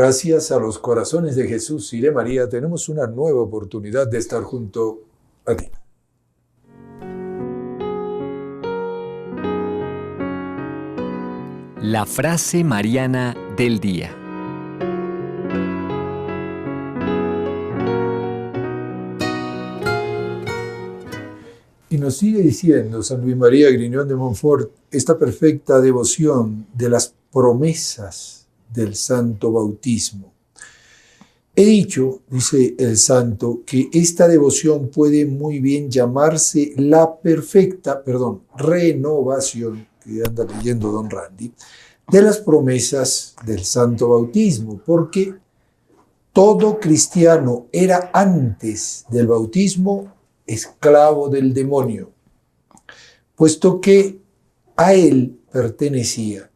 Gracias a los corazones de Jesús y de María tenemos una nueva oportunidad de estar junto a ti. La frase mariana del día. Y nos sigue diciendo San Luis María Griñón de Montfort esta perfecta devoción de las promesas del santo bautismo. He dicho, dice el santo, que esta devoción puede muy bien llamarse la perfecta, renovación, que anda leyendo don Randy, de las promesas del santo bautismo, porque todo cristiano era antes del bautismo esclavo del demonio, puesto que a él pertenecía.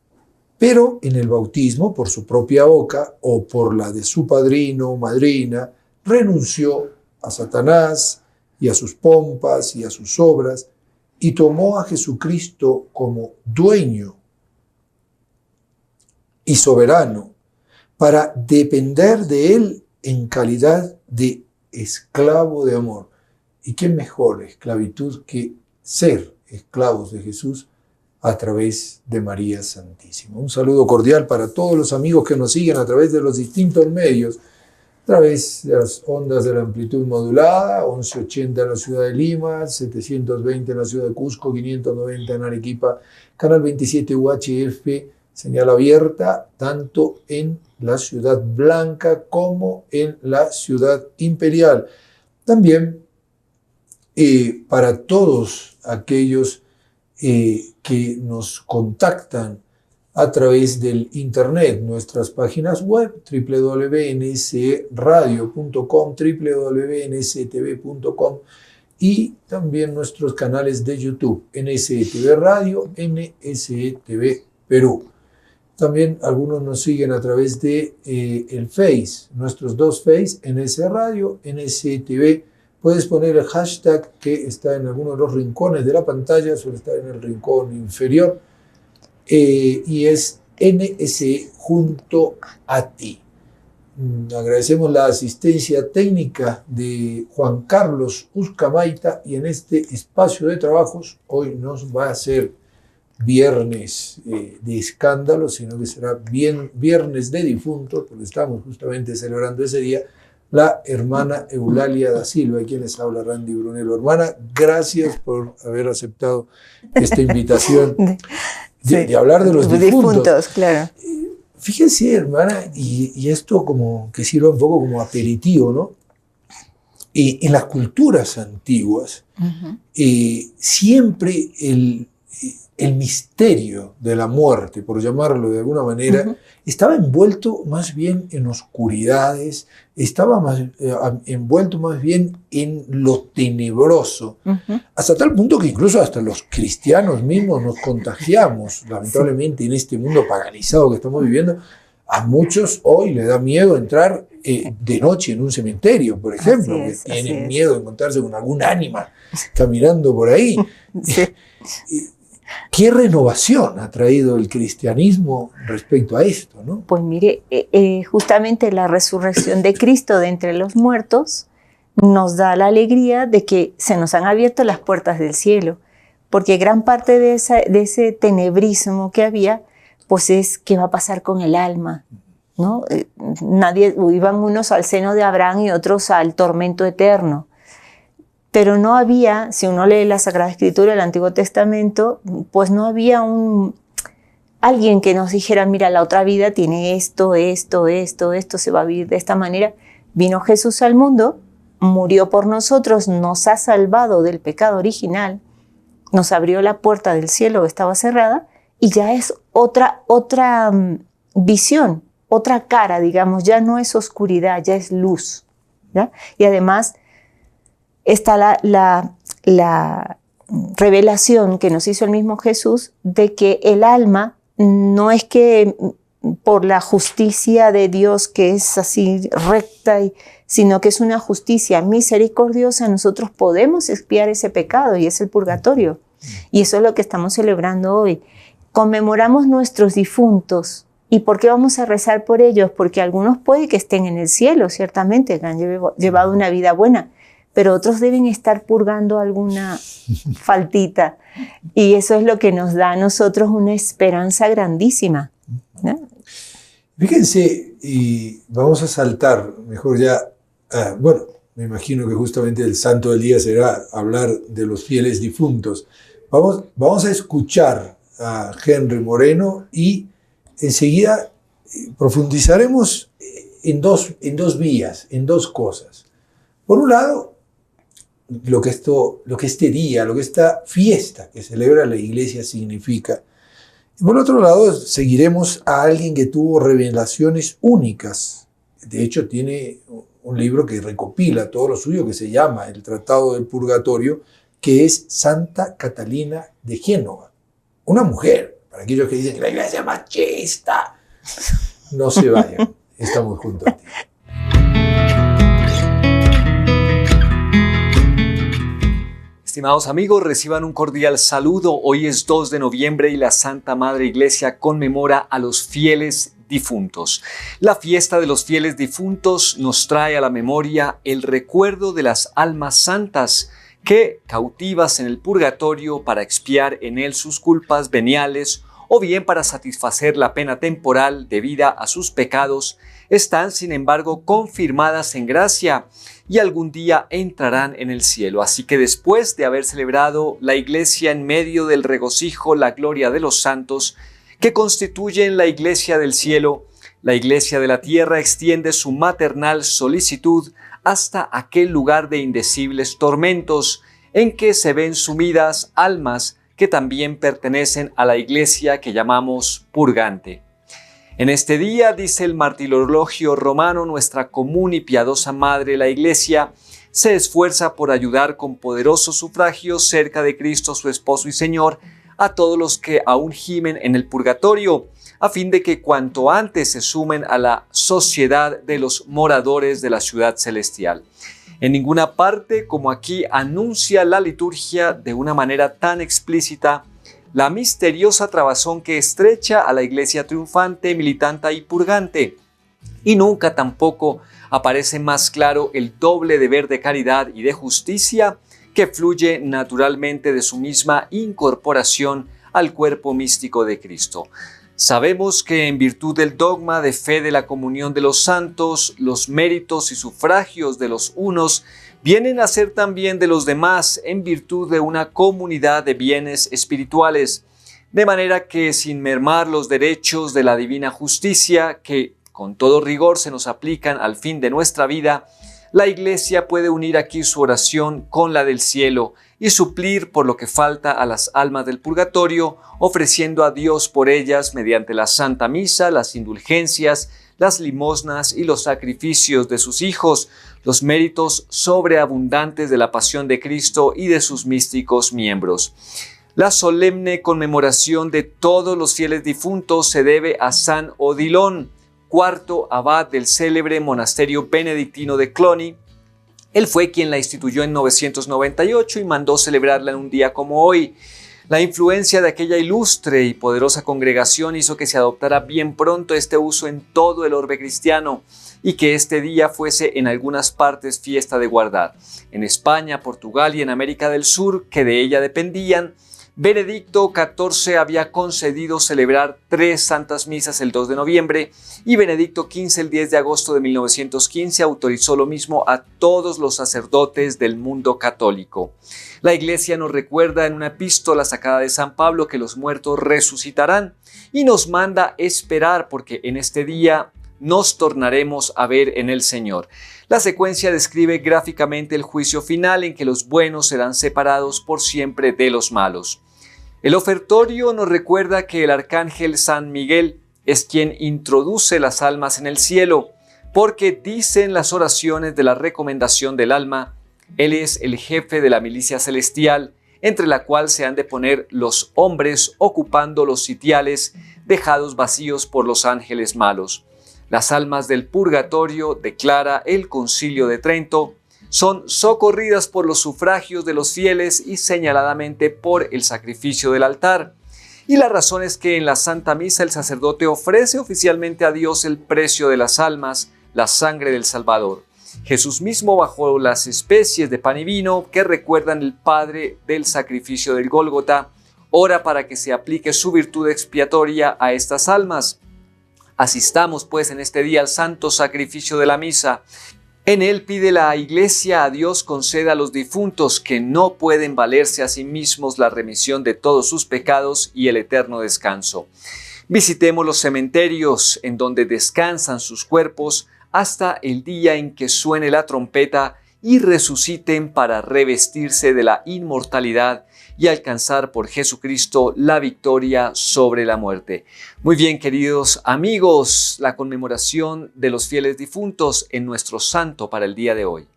Pero en el bautismo, por su propia boca o por la de su padrino o madrina, renunció a Satanás y a sus pompas y a sus obras y tomó a Jesucristo como dueño y soberano para depender de él en calidad de esclavo de amor. ¿Y qué mejor esclavitud que ser esclavos de Jesús a través de María Santísima? Un saludo cordial para todos los amigos que nos siguen a través de los distintos medios, a través de las ondas de la amplitud modulada, 1180 en la ciudad de Lima, 720 en la ciudad de Cusco, 590 en Arequipa, canal 27 UHF, señal abierta, tanto en la Ciudad Blanca como en la Ciudad Imperial. También para todos aquellos que nos contactan a través del internet, nuestras páginas web www.nsradio.com, www.nstv.com y también nuestros canales de YouTube, NSTV Radio, NSTV Perú. También algunos nos siguen a través de el Face, nuestros dos Face, NS Radio, NSTV. Puedes poner el hashtag que está en alguno de los rincones de la pantalla, suele estar en el rincón inferior, y es NSE junto a ti. Agradecemos la asistencia técnica de Juan Carlos Uzcamaita y en este espacio de trabajos hoy nos va a ser viernes de escándalo, sino que será viernes de difuntos, porque estamos justamente celebrando ese día, la hermana Eulalia da Silva, y quien les habla, Randy Brunello. Hermana, gracias por haber aceptado esta invitación de hablar de los difuntos. Claro. Fíjense, hermana, y esto como que sirva un poco como aperitivo, ¿no? En las culturas antiguas, siempre el misterio de la muerte, por llamarlo de alguna manera, estaba envuelto más bien en oscuridades, estaba envuelto más bien en lo tenebroso, hasta tal punto que incluso hasta los cristianos mismos nos contagiamos, lamentablemente en este mundo paganizado que estamos viviendo. A muchos hoy les da miedo entrar de noche en un cementerio, por ejemplo, que tienen miedo de encontrarse con algún ánima caminando por ahí. ¿Qué renovación ha traído el cristianismo respecto a esto, ¿no? Pues mire, justamente la resurrección de Cristo de entre los muertos nos da la alegría de que se nos han abierto las puertas del cielo, porque gran parte de ese tenebrismo que había, pues es qué va a pasar con el alma, ¿no? Iban unos al seno de Abraham y otros al tormento eterno. Pero no había, si uno lee la Sagrada Escritura, el Antiguo Testamento, pues no había alguien que nos dijera, mira, la otra vida tiene esto, se va a vivir de esta manera. Vino Jesús al mundo, murió por nosotros, nos ha salvado del pecado original, nos abrió la puerta del cielo que estaba cerrada y ya es otra visión, otra cara, digamos, ya no es oscuridad, ya es luz, ¿ya? Y además está la revelación que nos hizo el mismo Jesús de que el alma no es que por la justicia de Dios que es así recta, sino que es una justicia misericordiosa. Nosotros podemos expiar ese pecado y es el purgatorio. Y eso es lo que estamos celebrando hoy. Conmemoramos nuestros difuntos, ¿Y por qué vamos a rezar por ellos? Porque algunos puede que estén en el cielo, ciertamente, que han llevado una vida buena, pero otros deben estar purgando alguna faltita. Y eso es lo que nos da a nosotros una esperanza grandísima, ¿no? Fíjense, y vamos a saltar, mejor ya, bueno, me imagino que justamente el santo del día será hablar de los fieles difuntos. Vamos a escuchar a Henry Moreno y enseguida profundizaremos en dos vías, en dos cosas. Por un lado, lo que este día, lo que esta fiesta que celebra la Iglesia significa. Y por otro lado, seguiremos a alguien que tuvo revelaciones únicas. De hecho, tiene un libro que recopila todo lo suyo, que se llama El Tratado del Purgatorio, que es Santa Catalina de Génova. Una mujer, para aquellos que dicen que la Iglesia es machista. No se vayan, estamos juntos a ti. Estimados amigos, reciban un cordial saludo. Hoy es 2 de noviembre y la Santa Madre Iglesia conmemora a los fieles difuntos. La fiesta de los fieles difuntos nos trae a la memoria el recuerdo de las almas santas que, cautivas en el purgatorio para expiar en él sus culpas veniales o bien para satisfacer la pena temporal debida a sus pecados, están sin embargo confirmadas en gracia y algún día entrarán en el cielo. Así que después de haber celebrado la Iglesia en medio del regocijo, la gloria de los santos, que constituyen la Iglesia del cielo, la Iglesia de la tierra extiende su maternal solicitud hasta aquel lugar de indecibles tormentos en que se ven sumidas almas que también pertenecen a la Iglesia que llamamos purgante. En este día, dice el martirologio romano, nuestra común y piadosa Madre, la Iglesia, se esfuerza por ayudar con poderosos sufragios cerca de Cristo, su esposo y Señor, a todos los que aún gimen en el purgatorio, a fin de que cuanto antes se sumen a la sociedad de los moradores de la ciudad celestial. En ninguna parte como aquí anuncia la liturgia de una manera tan explícita la misteriosa trabazón que estrecha a la Iglesia triunfante, militante y purgante. Y nunca tampoco aparece más claro el doble deber de caridad y de justicia que fluye naturalmente de su misma incorporación al cuerpo místico de Cristo. Sabemos que en virtud del dogma de fe de la comunión de los santos, los méritos y sufragios de los unos vienen a ser también de los demás en virtud de una comunidad de bienes espirituales, de manera que sin mermar los derechos de la divina justicia que con todo rigor se nos aplican al fin de nuestra vida, la Iglesia puede unir aquí su oración con la del cielo y suplir por lo que falta a las almas del purgatorio, ofreciendo a Dios por ellas mediante la Santa Misa, las indulgencias, las limosnas y los sacrificios de sus hijos, los méritos sobreabundantes de la pasión de Cristo y de sus místicos miembros. La solemne conmemoración de todos los fieles difuntos se debe a San Odilon, cuarto abad del célebre monasterio benedictino de Cluny. Él fue quien la instituyó en 998 y mandó celebrarla en un día como hoy. La influencia de aquella ilustre y poderosa congregación hizo que se adoptara bien pronto este uso en todo el orbe cristiano y que este día fuese en algunas partes fiesta de guardar. En España, Portugal y en América del Sur, que de ella dependían, Benedicto XIV había concedido celebrar 3 santas misas el 2 de noviembre y Benedicto XV el 10 de agosto de 1915 autorizó lo mismo a todos los sacerdotes del mundo católico. La Iglesia nos recuerda en una epístola sacada de San Pablo que los muertos resucitarán y nos manda esperar porque en este día nos tornaremos a ver en el Señor. La secuencia describe gráficamente el juicio final en que los buenos serán separados por siempre de los malos. El ofertorio nos recuerda que el arcángel San Miguel es quien introduce las almas en el cielo, porque dicen las oraciones de la recomendación del alma, él es el jefe de la milicia celestial, entre la cual se han de poner los hombres ocupando los sitiales dejados vacíos por los ángeles malos. Las almas del purgatorio, declara el Concilio de Trento, son socorridas por los sufragios de los fieles y señaladamente por el sacrificio del altar. Y la razón es que en la Santa Misa el sacerdote ofrece oficialmente a Dios el precio de las almas, la sangre del Salvador. Jesús mismo, bajo las especies de pan y vino que recuerdan el Padre del sacrificio del Gólgota, ora para que se aplique su virtud expiatoria a estas almas. Asistamos pues en este día al santo sacrificio de la misa. En él pide la Iglesia a Dios conceda a los difuntos que no pueden valerse a sí mismos la remisión de todos sus pecados y el eterno descanso. Visitemos los cementerios en donde descansan sus cuerpos hasta el día en que suene la trompeta y resuciten para revestirse de la inmortalidad y alcanzar por Jesucristo la victoria sobre la muerte. Muy bien, queridos amigos, la conmemoración de los fieles difuntos en nuestro santo para el día de hoy.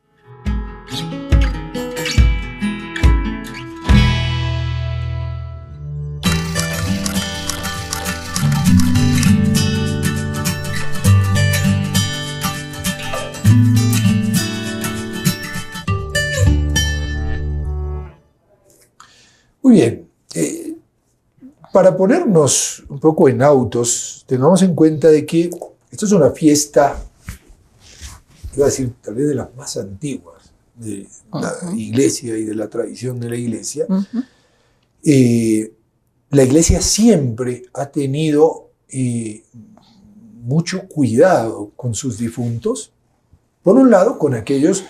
Muy bien, para ponernos un poco en autos, tengamos en cuenta de que esto es una fiesta, iba a decir, tal vez de las más antiguas de la Iglesia y de la tradición de la Iglesia. La Iglesia siempre ha tenido mucho cuidado con sus difuntos, por un lado con aquellos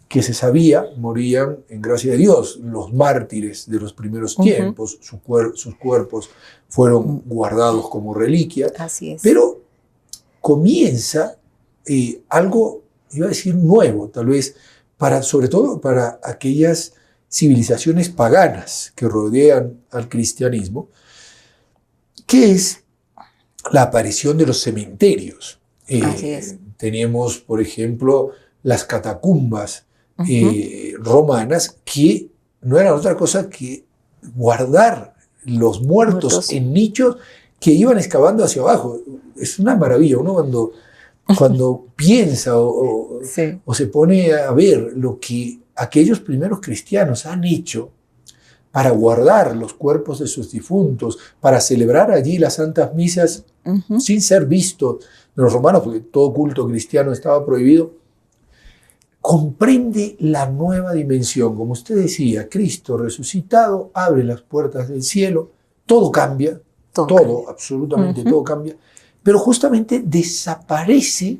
que se sabía morían en gracia de Dios, los mártires de los primeros tiempos, sus cuerpos fueron guardados como reliquia. Así es. Pero comienza algo, iba a decir nuevo, tal vez, sobre todo para aquellas civilizaciones paganas que rodean al cristianismo, que es la aparición de los cementerios. Así es. Tenemos, por ejemplo, las catacumbas romanas, que no eran otra cosa que guardar los muertos en nichos que iban excavando hacia abajo. Es una maravilla. Uno cuando piensa sí, o se pone a ver lo que aquellos primeros cristianos han hecho para guardar los cuerpos de sus difuntos, para celebrar allí las santas misas sin ser vistos de los romanos, porque todo culto cristiano estaba prohibido, comprende la nueva dimensión. Como usted decía, Cristo resucitado abre las puertas del cielo, todo cambia, todo absolutamente todo cambia, pero justamente desaparece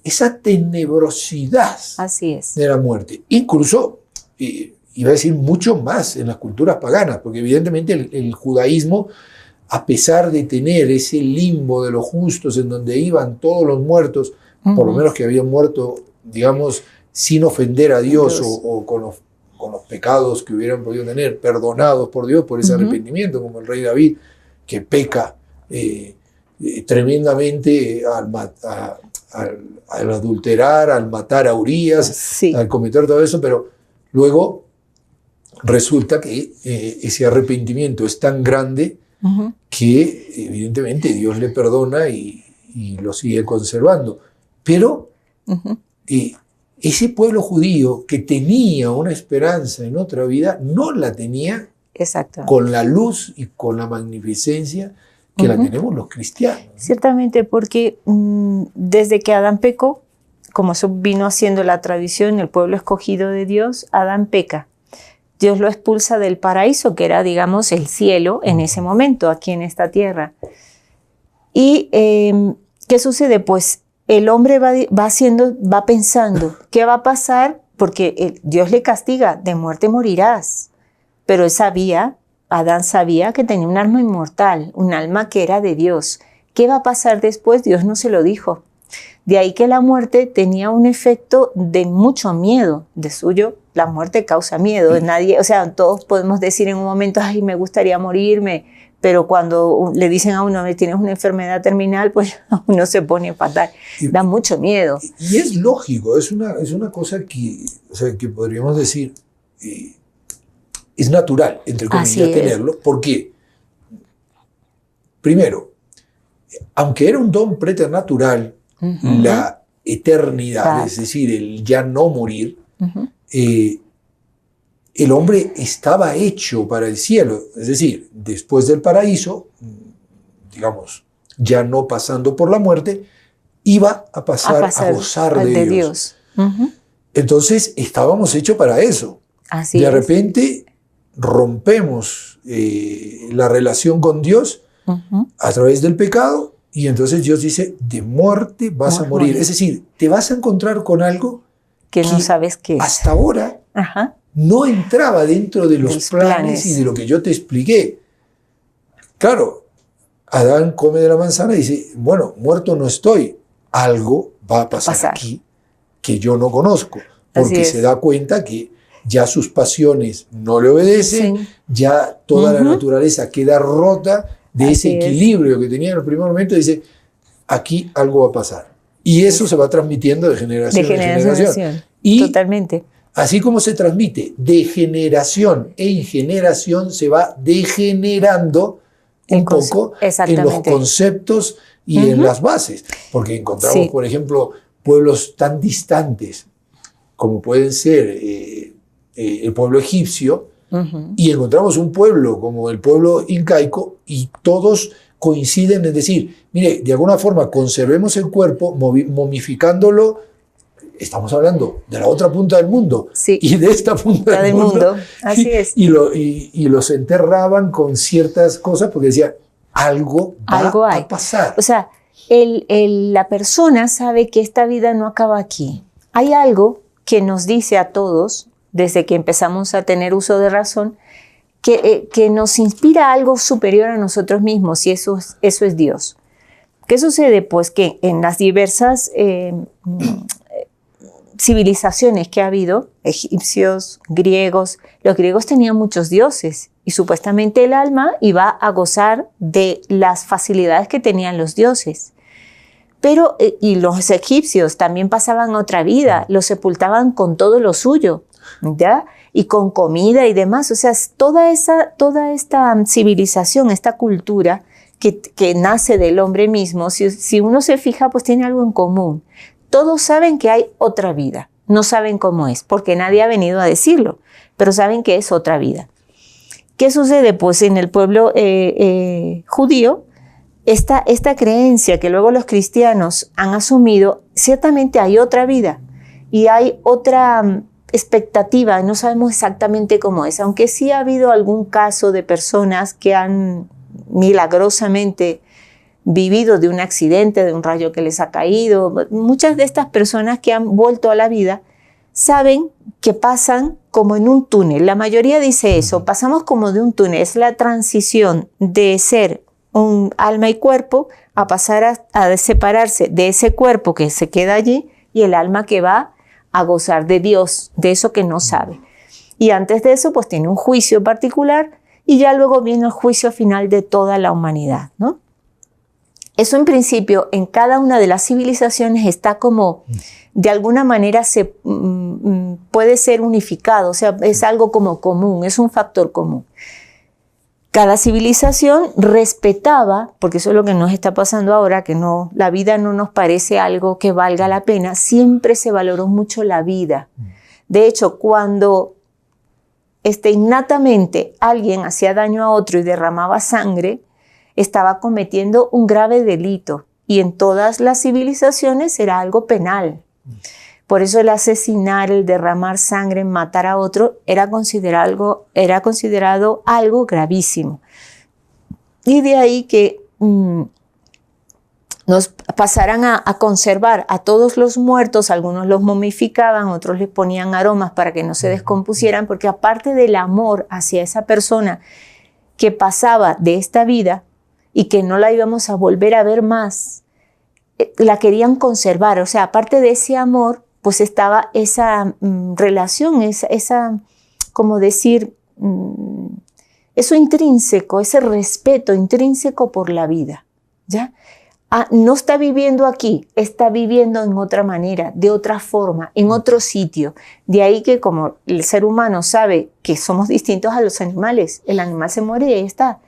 esa tenebrosidad así es, de la muerte. Incluso, iba a decir mucho más en las culturas paganas, porque evidentemente el judaísmo, a pesar de tener ese limbo de los justos en donde iban todos los muertos, por lo menos que habían muerto, digamos, sin ofender a Dios o con los pecados que hubieran podido tener, perdonados por Dios por ese arrepentimiento, como el rey David, que peca tremendamente al adulterar, al matar a Urías, sí, al cometer todo eso, pero luego resulta que ese arrepentimiento es tan grande que evidentemente Dios le perdona y lo sigue conservando. Pero ese pueblo judío que tenía una esperanza en otra vida, no la tenía con la luz y con la magnificencia que la tenemos los cristianos. Ciertamente, porque desde que Adán pecó, como eso vino haciendo la tradición, el pueblo escogido de Dios, Adán peca. Dios lo expulsa del paraíso, que era, digamos, el cielo en ese momento, aquí en esta tierra. ¿Y qué sucede? Pues el hombre va pensando, ¿qué va a pasar? Porque Dios le castiga, de muerte morirás. Pero Adán sabía que tenía un alma inmortal, un alma que era de Dios. ¿Qué va a pasar después? Dios no se lo dijo. De ahí que la muerte tenía un efecto de mucho miedo. De suyo, la muerte causa miedo. Todos podemos decir en un momento, ay, me gustaría morirme, pero cuando le dicen a uno, tienes una enfermedad terminal, pues uno se pone fatal. Da mucho miedo. Y es lógico, es una cosa que podríamos decir, es natural, entre comillas, tenerlo. ¿Por qué? Primero, aunque era un don preternatural, la eternidad, es decir, el ya no morir, el hombre estaba hecho para el cielo, es decir, después del paraíso, digamos, ya no pasando por la muerte, iba a pasar a gozar de Dios. Entonces estábamos hechos para eso. Así de es. repente rompemos la relación con Dios a través del pecado y entonces Dios dice, de muerte vas a morir. Es decir, te vas a encontrar con algo que no sabes qué es. Hasta ahora no entraba dentro de los planes y de lo que yo te expliqué. Claro, Adán come de la manzana y dice, bueno, muerto no estoy, algo va a pasar aquí que yo no conozco, porque se da cuenta que ya sus pasiones no le obedecen, ya toda la naturaleza queda rota de ese equilibrio que tenía en el primer momento, dice, aquí algo va a pasar. Y eso se va transmitiendo de generación en generación. Y totalmente. Así como se transmite de generación en generación, se va degenerando un poco en los conceptos y en las bases. Porque encontramos, por ejemplo, pueblos tan distantes como pueden ser el pueblo egipcio, y encontramos un pueblo como el pueblo incaico, y todos coinciden en decir, mire, de alguna forma conservemos el cuerpo momificándolo. Estamos hablando de la otra punta del mundo y de esta punta del mundo. Así es. Y los enterraban con ciertas cosas porque decían, algo va a pasar. O sea, la persona sabe que esta vida no acaba aquí. Hay algo que nos dice a todos, desde que empezamos a tener uso de razón, que nos inspira algo superior a nosotros mismos, y eso es Dios. ¿Qué sucede? Pues que en las diversas civilizaciones que ha habido, egipcios, griegos, los griegos tenían muchos dioses y supuestamente el alma iba a gozar de las facilidades que tenían los dioses. Pero, y los egipcios también pasaban otra vida, los sepultaban con todo lo suyo, ¿ya? Y con comida y demás. O sea, toda esta civilización, esta cultura que nace del hombre mismo, si uno se fija, pues tiene algo en común. Todos saben que hay otra vida, no saben cómo es, porque nadie ha venido a decirlo, pero saben que es otra vida. ¿Qué sucede? Pues en el pueblo judío, esta creencia que luego los cristianos han asumido, ciertamente hay otra vida y hay otra expectativa, no sabemos exactamente cómo es, aunque sí ha habido algún caso de personas que han milagrosamente vivido de un accidente, de un rayo que les ha caído. Muchas de estas personas que han vuelto a la vida saben que pasan como en un túnel. La mayoría dice eso, pasamos como de un túnel. Es la transición de ser un alma y cuerpo a pasar a separarse de ese cuerpo que se queda allí y el alma que va a gozar de Dios, de eso que no sabe. Y antes de eso, pues tiene un juicio particular y ya luego viene el juicio final de toda la humanidad, ¿no? Eso en principio en cada una de las civilizaciones está como, de alguna manera puede ser unificado, o sea, es algo como común, es un factor común. Cada civilización respetaba, porque eso es lo que nos está pasando ahora, que la vida no nos parece algo que valga la pena, siempre se valoró mucho la vida. De hecho, cuando innatamente alguien hacía daño a otro y derramaba sangre, estaba cometiendo un grave delito y en todas las civilizaciones era algo penal. Por eso el asesinar, el derramar sangre, matar a otro era considerado algo gravísimo. Y de ahí que nos pasaran a conservar a todos los muertos, algunos los momificaban, otros les ponían aromas para que no se descompusieran, porque aparte del amor hacia esa persona que pasaba de esta vida, y que no la íbamos a volver a ver más, la querían conservar. O sea, aparte de ese amor, pues estaba esa relación, esa, como decir, eso intrínseco, ese respeto intrínseco por la vida, ¿ya? No está viviendo aquí, está viviendo en otra manera, de otra forma, en otro sitio. De ahí que como el ser humano sabe que somos distintos a los animales, el animal se muere y ahí está.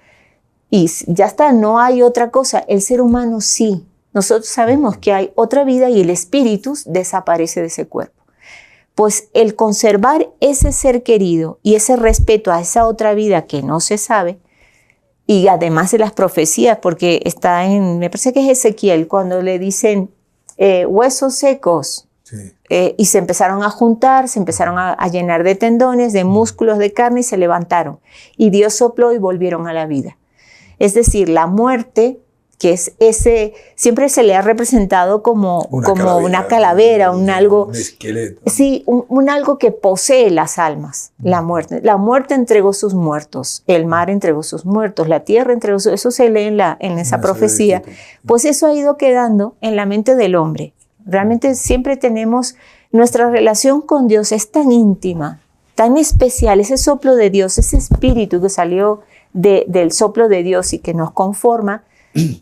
Y ya está, no hay otra cosa. El ser humano sí. Nosotros sabemos que hay otra vida y el espíritu desaparece de ese cuerpo. pues el conservar ese ser querido y ese respeto a esa otra vida que no se sabe, y además de las profecías, porque está me parece que es Ezequiel, cuando le dicen huesos secos, sí. Y se empezaron a juntar, se empezaron a llenar de tendones, de músculos, de carne, y se levantaron. Y Dios sopló y volvieron a la vida. Es decir, la muerte, que es siempre se le ha representado como una calavera, un algo, un esqueleto. Sí, un algo que posee las almas, la muerte. La muerte entregó sus muertos, el mar entregó sus muertos, la tierra entregó sus, eso se lee en esa profecía. Pues eso ha ido quedando en la mente del hombre. Realmente siempre tenemos, nuestra relación con Dios es tan íntima, tan especial, ese soplo de Dios, ese espíritu que salió del soplo de Dios y que nos conforma,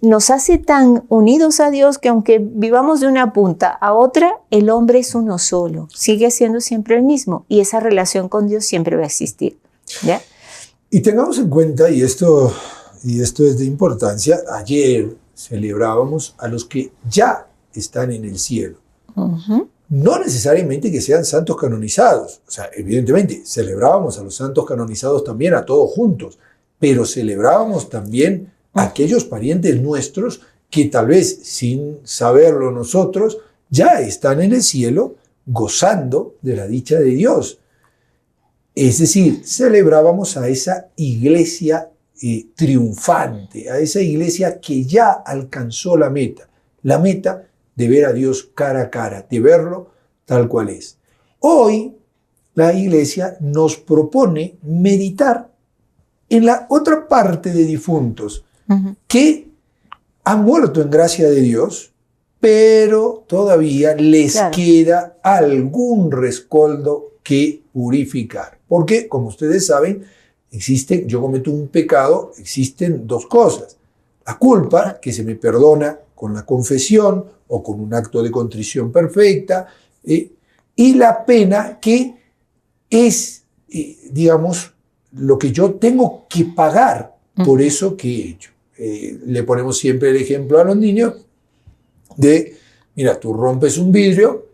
nos hace tan unidos a Dios que aunque vivamos de una punta a otra, el hombre es uno solo, sigue siendo siempre el mismo y esa relación con Dios siempre va a existir. ¿Ya? Y tengamos en cuenta, y esto es de importancia, ayer celebrábamos a los que ya están en el cielo. Uh-huh. No necesariamente que sean santos canonizados, o sea, evidentemente celebrábamos a los santos canonizados también, a todos juntos, pero celebrábamos también a aquellos parientes nuestros que tal vez sin saberlo nosotros ya están en el cielo gozando de la dicha de Dios. Es decir, celebrábamos a esa iglesia triunfante, a esa iglesia que ya alcanzó la meta de ver a Dios cara a cara, de verlo tal cual es. Hoy la iglesia nos propone meditar en la otra parte de difuntos que han muerto en gracia de Dios, pero todavía les queda algún rescoldo que purificar. Porque, como ustedes saben, yo cometo un pecado, existen dos cosas. La culpa, que se me perdona con la confesión o con un acto de contrición perfecta, y la pena, que es, digamos, lo que yo tengo que pagar por eso que he hecho. Le ponemos siempre el ejemplo a los niños de, mira, tú rompes un vidrio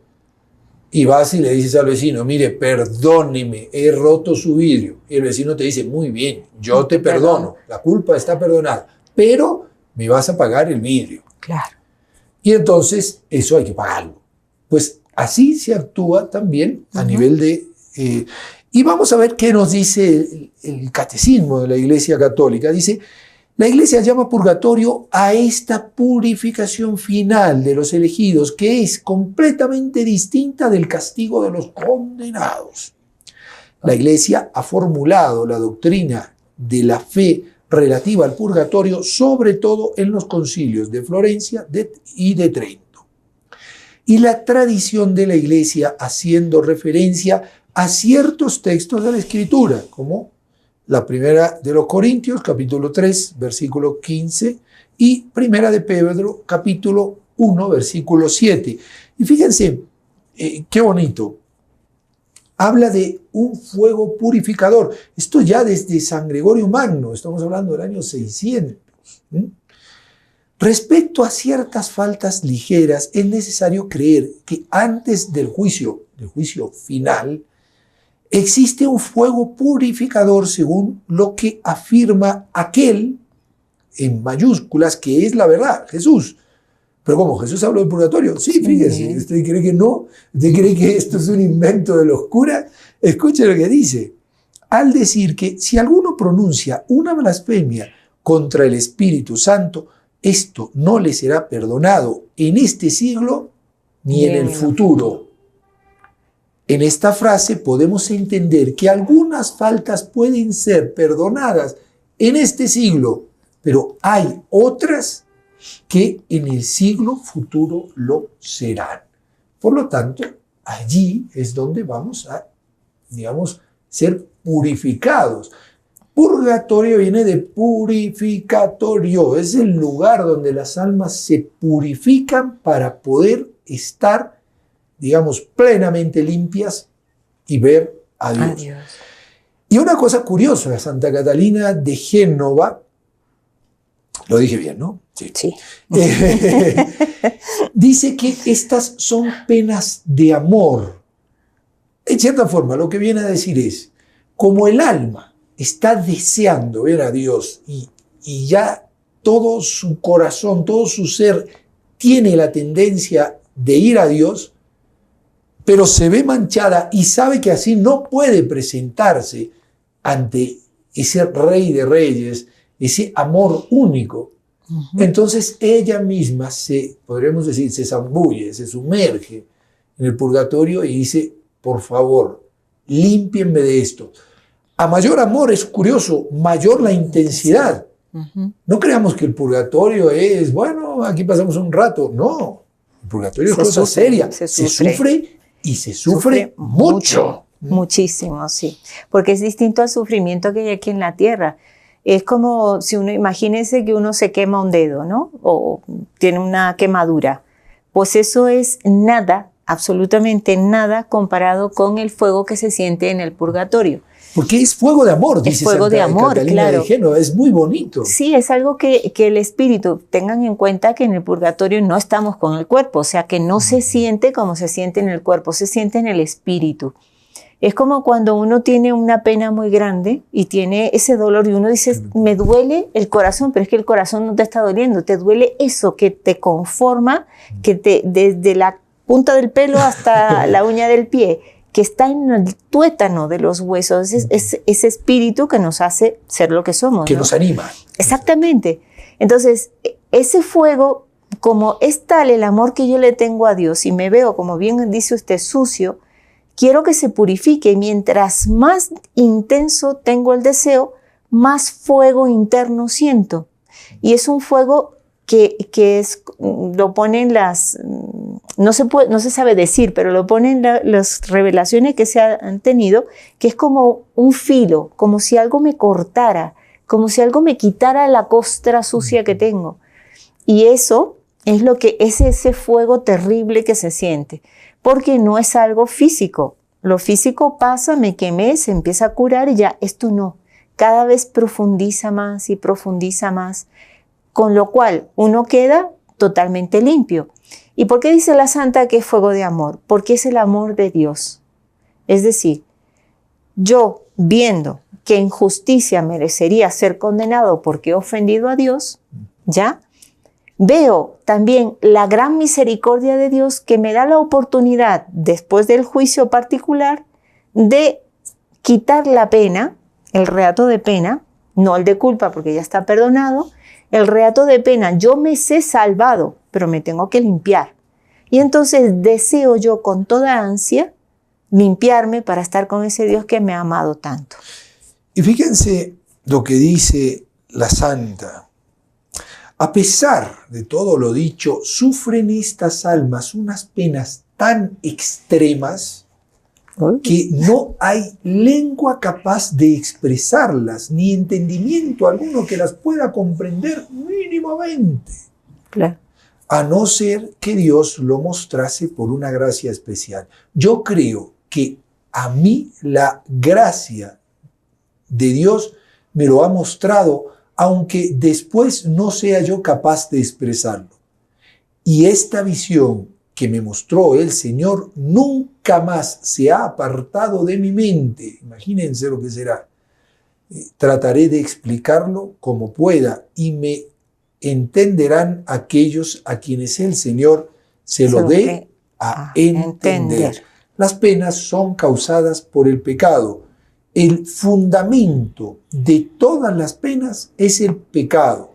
y vas y le dices al vecino, mire, perdóneme, he roto su vidrio. Y el vecino te dice, muy bien, yo te perdono, la culpa está perdonada, pero me vas a pagar el vidrio. Claro. Y entonces eso hay que pagarlo. Pues así se actúa también a nivel de... y vamos a ver qué nos dice el catecismo de la Iglesia Católica. Dice, la Iglesia llama purgatorio a esta purificación final de los elegidos, que es completamente distinta del castigo de los condenados. La Iglesia ha formulado la doctrina de la fe relativa al purgatorio, sobre todo en los concilios de Florencia y de Trento. Y la tradición de la Iglesia haciendo referencia a ciertos textos de la Escritura, como la primera de los Corintios, capítulo 3, versículo 15, y primera de Pedro, capítulo 1, versículo 7. Y fíjense, qué bonito. Habla de un fuego purificador. Esto ya desde San Gregorio Magno, estamos hablando del año 600. Respecto a ciertas faltas ligeras, es necesario creer que antes del juicio final, existe un fuego purificador según lo que afirma aquel, en mayúsculas, que es la verdad, Jesús. Pero ¿cómo? ¿Jesús habló del purgatorio? Sí, fíjese. ¿Usted cree que no? ¿Usted cree que esto es un invento de los curas? Escuche lo que dice. Al decir que si alguno pronuncia una blasfemia contra el Espíritu Santo, esto no le será perdonado en este siglo ni en el futuro. En esta frase podemos entender que algunas faltas pueden ser perdonadas en este siglo, pero hay otras que en el siglo futuro lo serán. Por lo tanto, allí es donde vamos a, digamos, ser purificados. Purgatorio viene de purificatorio, es el lugar donde las almas se purifican para poder estar, digamos, plenamente limpias y ver a Dios. Adiós. Y una cosa curiosa, Santa Catalina de Génova, lo dije bien, ¿no? Sí. Dice que estas son penas de amor cierta forma, lo que viene a decir es, como el alma está deseando ver a Dios y ya todo su corazón, todo su ser tiene la tendencia de ir a Dios, pero se ve manchada y sabe que así no puede presentarse ante ese Rey de Reyes, ese amor único. Entonces ella misma podríamos decir, se zambulle, se sumerge en el purgatorio y dice, por favor, límpienme de esto. A mayor amor, es curioso, mayor la intensidad. No creamos que el purgatorio es, bueno, aquí pasamos un rato. No, el purgatorio es cosa seria. Se sufre y se sufre mucho. Muchísimo, sí. Porque es distinto al sufrimiento que hay aquí en la tierra. Es como si uno, imagínense que uno se quema un dedo, ¿no? O tiene una quemadura. Pues eso es nada, absolutamente nada, comparado con el fuego que se siente en el purgatorio. Porque es fuego de amor, dice fuego de amor, Catalina claro. de Génova, es muy bonito. Sí, es algo que el espíritu, tengan en cuenta que en el purgatorio no estamos con el cuerpo, o sea que no se siente como se siente en el cuerpo, se siente en el espíritu. Es como cuando uno tiene una pena muy grande y tiene ese dolor y uno dice, me duele el corazón, pero es que el corazón no te está doliendo, te duele eso que te conforma, que desde la punta del pelo hasta la uña del pie, que está en el tuétano de los huesos, es ese espíritu que nos hace ser lo que somos. Que ¿no? nos anima. Exactamente. Entonces, ese fuego, como es tal el amor que yo le tengo a Dios y me veo, como bien dice usted, sucio, quiero que se purifique. Y mientras más intenso tengo el deseo, más fuego interno siento. Y es un fuego que es, lo ponen no se sabe decir, pero lo ponen las revelaciones que se han tenido, que es como un filo, como si algo me cortara, como si algo me quitara la costra sucia que tengo. Y eso es lo que es ese fuego terrible que se siente, porque no es algo físico. Lo físico pasa, me quemé, se empieza a curar y ya, esto no. Cada vez profundiza más y profundiza más, con lo cual uno queda totalmente limpio. ¿Y por qué dice la santa que es fuego de amor? Porque es el amor de Dios. Es decir, yo viendo que en justicia merecería ser condenado porque he ofendido a Dios, ¿ya? Veo también la gran misericordia de Dios que me da la oportunidad, después del juicio particular, de quitar la pena, el reato de pena, no el de culpa porque ya está perdonado, el reato de pena, yo me sé salvado, pero me tengo que limpiar. Y entonces deseo yo con toda ansia limpiarme para estar con ese Dios que me ha amado tanto. Y fíjense lo que dice la santa. A pesar de todo lo dicho, sufren estas almas unas penas tan extremas que no hay lengua capaz de expresarlas, ni entendimiento alguno que las pueda comprender mínimamente. Claro. A no ser que Dios lo mostrase por una gracia especial. Yo creo que a mí la gracia de Dios me lo ha mostrado, aunque después no sea yo capaz de expresarlo. Y esta visión que me mostró el Señor nunca más se ha apartado de mi mente. Imagínense lo que será. Trataré de explicarlo como pueda y me entenderán aquellos a quienes el Señor se lo dé a entender. Las penas son causadas por el pecado. El fundamento de todas las penas es el pecado.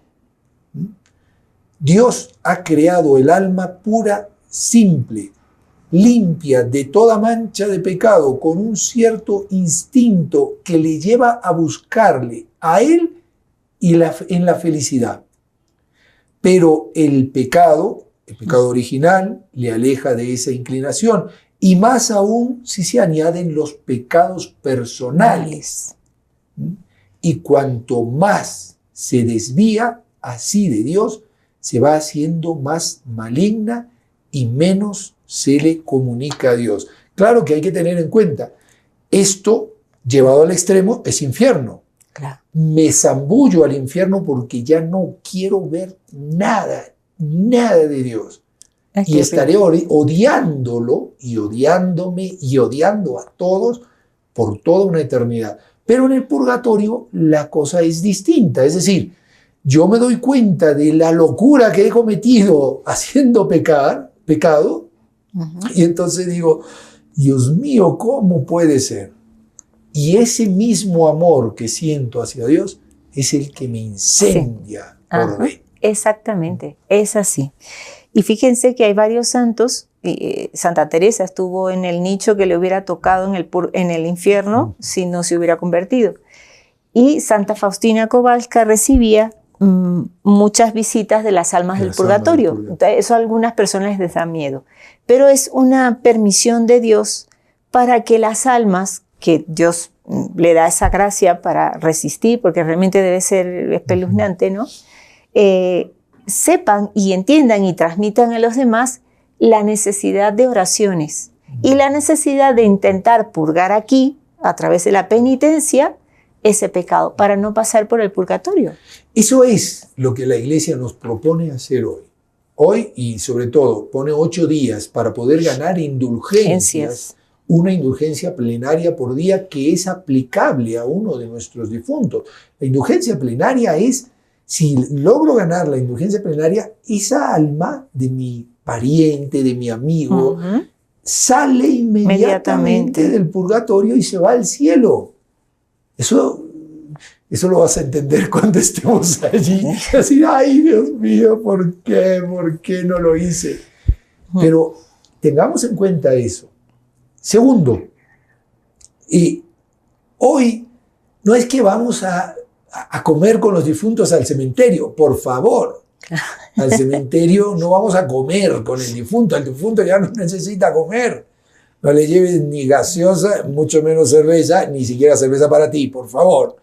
Dios ha creado el alma pura, simple, limpia de toda mancha de pecado, con un cierto instinto que le lleva a buscarle a Él y en la felicidad. Pero el pecado original, le aleja de esa inclinación. Y más aún si se añaden los pecados personales. Y cuanto más se desvía así de Dios, se va haciendo más maligna y menos se le comunica a Dios. Claro que hay que tener en cuenta, esto llevado al extremo es infierno. Claro. Me zambullo al infierno porque ya no quiero ver nada de Dios. y estaré odiándolo y odiándome y odiando a todos por toda una eternidad. Pero en el purgatorio la cosa es distinta, es decir, yo me doy cuenta de la locura que he cometido haciendo pecado, y entonces digo, Dios mío, ¿cómo puede ser? Y ese mismo amor que siento hacia Dios es el que me incendia por dentro. Exactamente, es así. Y fíjense que hay varios santos. Santa Teresa estuvo en el nicho que le hubiera tocado en el infierno si no se hubiera convertido. Y Santa Faustina Kowalska recibía muchas visitas de las almas del purgatorio. Entonces, eso a algunas personas les da miedo. Pero es una permisión de Dios para que las almas, que Dios le da esa gracia para resistir, porque realmente debe ser espeluznante, ¿no? Sepan y entiendan y transmitan a los demás la necesidad de oraciones y la necesidad de intentar purgar aquí, a través de la penitencia, ese pecado, para no pasar por el purgatorio. Eso es lo que la Iglesia nos propone hacer hoy. Hoy, y sobre todo, pone 8 días para poder ganar indulgencias, una indulgencia plenaria por día que es aplicable a uno de nuestros difuntos. La indulgencia plenaria es, si logro ganar la indulgencia plenaria, esa alma de mi pariente, de mi amigo, sale inmediatamente del purgatorio y se va al cielo. Eso lo vas a entender cuando estemos allí. Así, ay, Dios mío, ¿por qué? ¿Por qué no lo hice? Pero tengamos en cuenta eso. Segundo, hoy no es que vamos a comer con los difuntos al cementerio, por favor. Al cementerio no vamos a comer con el difunto ya no necesita comer. No le lleves ni gaseosa, mucho menos cerveza, ni siquiera cerveza para ti, por favor.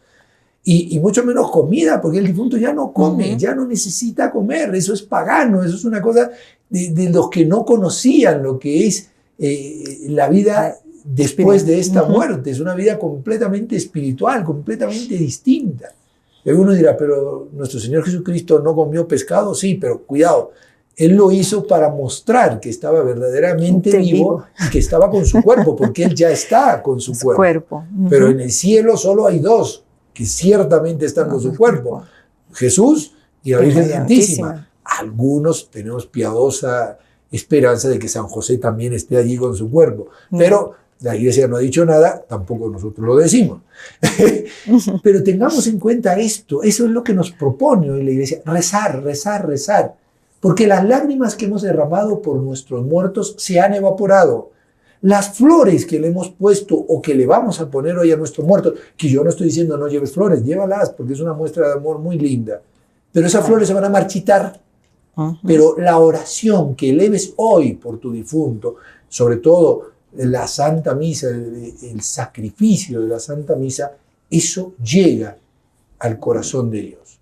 Y mucho menos comida, porque el difunto ya no come, ya no necesita comer. Eso es pagano, eso es una cosa de los que no conocían lo que es la vida después de esta muerte. Es una vida completamente espiritual, completamente distinta. Y uno dirá, pero nuestro Señor Jesucristo no comió pescado. Sí, pero cuidado, Él lo hizo para mostrar que estaba verdaderamente vivo y que estaba con su cuerpo, porque Él ya está con su cuerpo. Pero en el cielo solo hay 2 que ciertamente están con su cuerpo: Jesús y la Virgen Santísima. Algunos tenemos piadosa esperanza de que San José también esté allí con su cuerpo, pero la Iglesia no ha dicho nada, tampoco nosotros lo decimos. Pero tengamos en cuenta esto, eso es lo que nos propone hoy la Iglesia: rezar, rezar, rezar. Porque las lágrimas que hemos derramado por nuestros muertos se han evaporado. Las flores que le hemos puesto o que le vamos a poner hoy a nuestros muertos, que yo no estoy diciendo no lleves flores, llévalas, porque es una muestra de amor muy linda. Pero esas flores se van a marchitar. Pero la oración que eleves hoy por tu difunto, sobre todo la Santa Misa, el sacrificio de la Santa Misa, eso llega al corazón de Dios.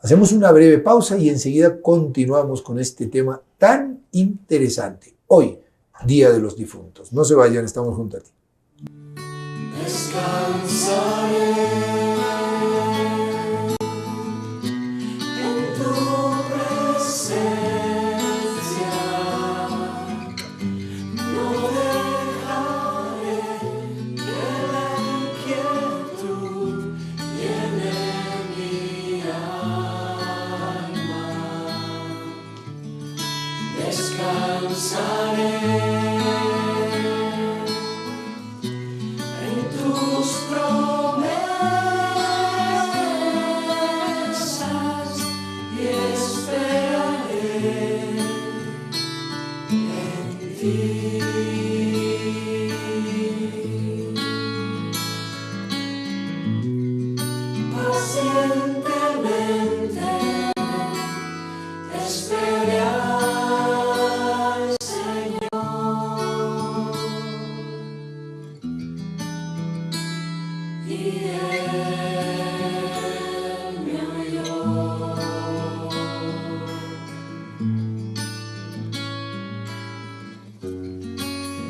Hacemos una breve pausa y enseguida continuamos con este tema tan interesante. Hoy, Día de los Difuntos. No se vayan, estamos junto a ti. Descansaré en tu presencia, no dejaré que la inquietud llene mi alma. Descansaré en tus promesas y esperaré en ti. Pacientemente esperé al Señor y Él me oyó.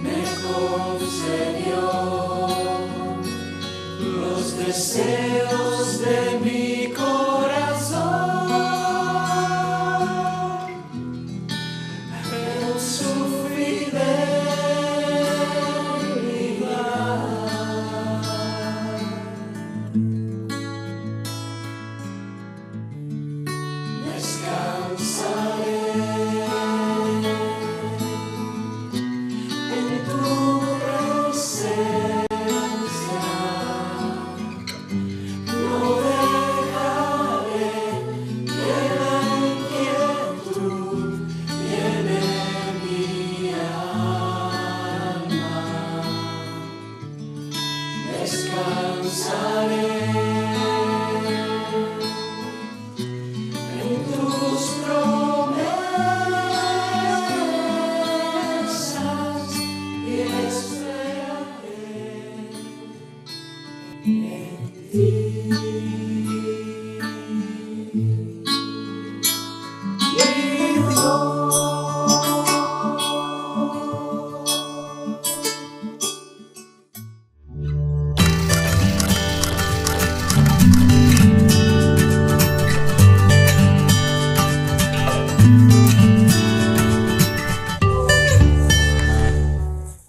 Me concedió los deseos de mi corazón.